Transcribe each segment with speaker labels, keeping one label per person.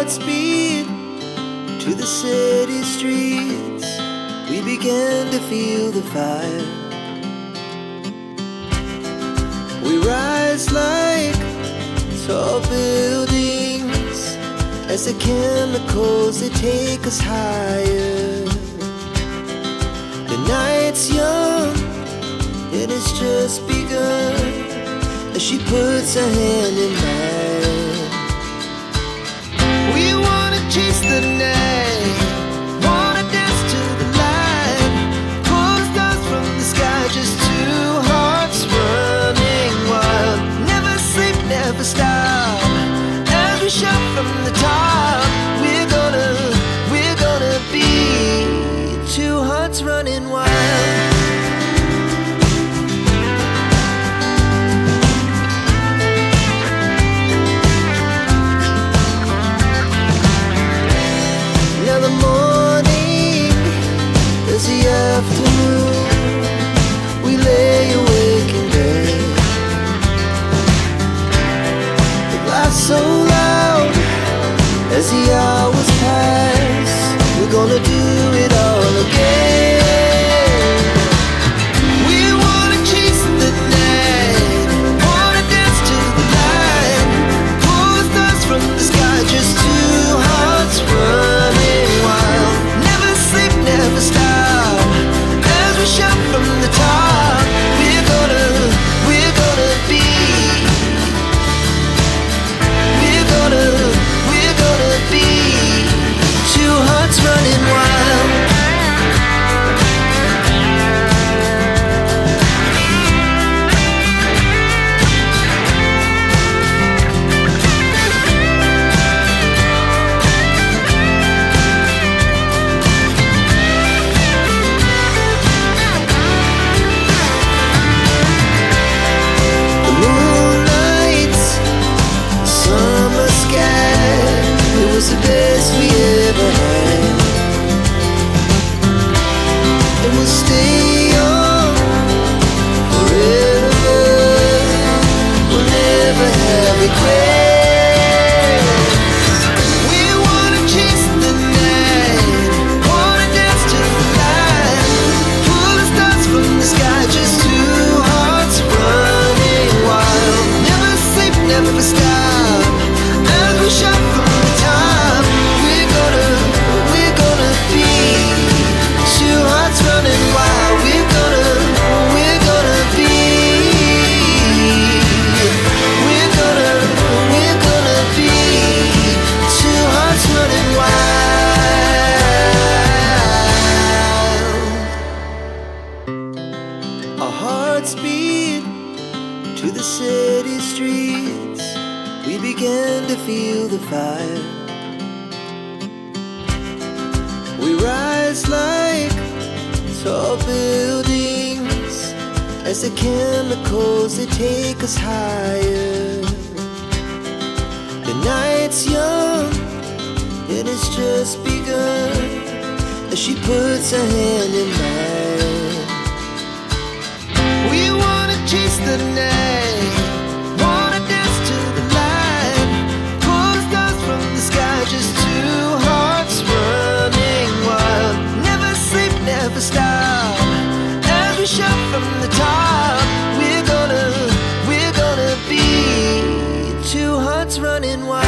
Speaker 1: hearts beat to the city streets. We began to feel the fire. We rise like tall buildings as the chemicals, they take us higher. The night's young, it has just begun as she puts her hand in mine. We wanna chase the night, wanna dance to the light, pull the stars from the sky, just two hearts running wild. Never sleep, never stop, as we shout from the top. We're gonna be two hearts running wild. Afternoon, we lay awake in bed. The laugh so loud as the hours pass. We're gonna do it all again. We wanna chase the night, wanna dance to the light, pull the stars from the sky, just two hearts running wild. Never sleep, never stop, shout from the top. We're gonna be. We're gonna be two hearts running wild. The best we ever had, and we'll stay on forever. We'll never have regrets. We wanna chase the night, wanna dance to the light, pull the stars from the sky, just two hearts running wild. Never sleep, never stop, as we shout from the top. Running wild, we're gonna be. We're gonna be two hearts running wild. Our hearts beat to the city streets. We began to feel the fire. We rise like tall buildings as the chemicals, they take us higher. The night's young, it has just begun as she puts her hand in mine. We wanna chase the night, wanna dance to the light, pull the stars from the sky, just two hearts running wild. Never sleep, never stop, as we shout from the top. We're gonna be two hearts running wild.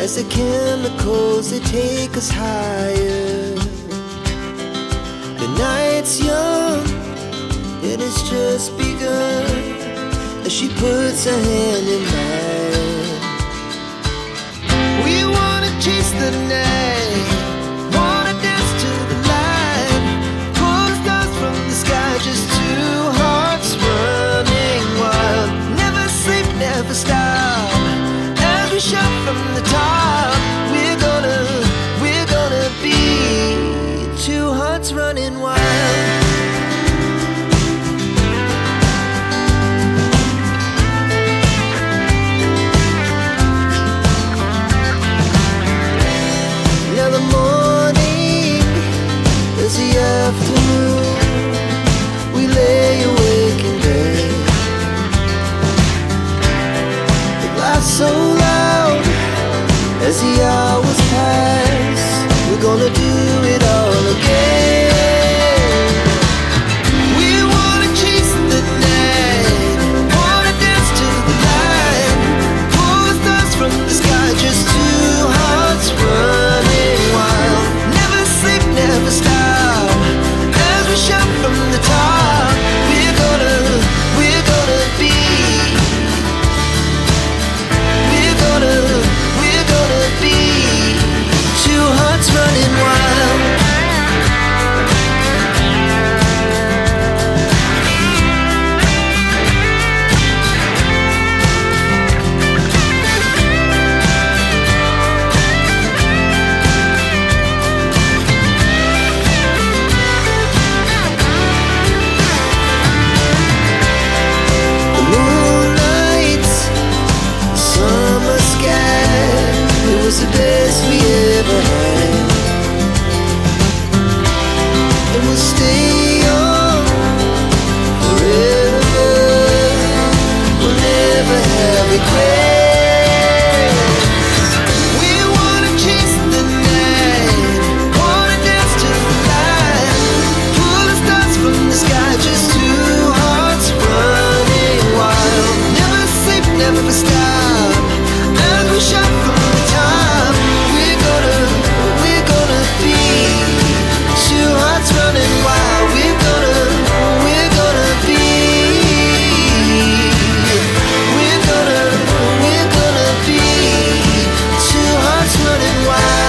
Speaker 1: as the chemicals they take us higher. The night's young, it has just begun, as she puts her hand in mine. We wanna chase the night, wanna dance to the light, pull the stars from the sky, just two hearts running wild. Never sleep, never stop, as we shout from the top. We're gonna be two hearts running wild. Now the morning is the afternoon, we lay awake in bed. The laughs so loud as the hours pass, we're gonna do it all again. We wanna chase the night, wanna dance to the light, pull the stars from the sky, just two hearts running wild. Never sleep, never stop, as we shout from the top. We're gonna be, we're gonna be two hearts running wild. The moonlight, summer sky, it was the best we ever had. And we'll stay young forever, we'll never have regrets. We wanna chase the night, wanna dance to the light, pull the stars from the sky, just two hearts running wild. Never sleep, never stop, as we shout from the top. We're gonna be two hearts running wild. We're gonna be, we're gonna be two hearts running wild.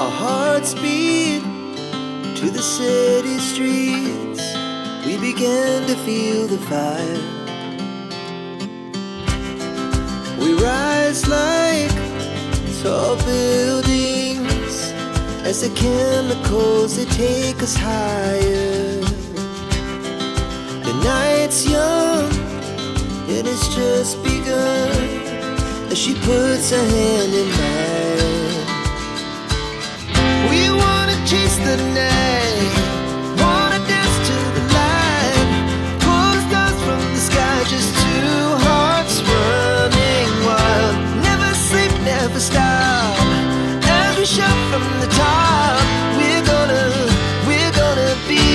Speaker 1: Our hearts beat to the city streets, we began to feel the fire. We rise like tall buildings, as the chemicals they take us higher. The night's young, it has just begun, as she puts her hand in mine. We wanna chase the night, wanna dance to the light, pull the stars from the sky, just two hearts running wild. Never sleep, never stop, as we shout from the top. We're gonna be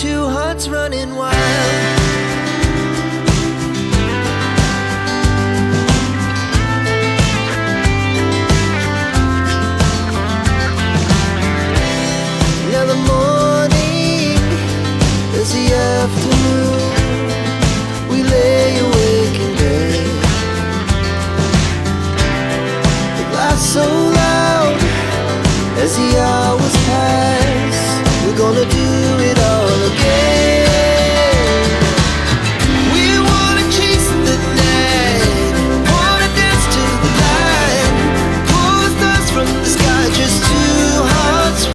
Speaker 1: two hearts running wild. Now the morning is the afternoon, we lay awake in bed. The laughs so loud as the hours pass, we're gonna do it all again.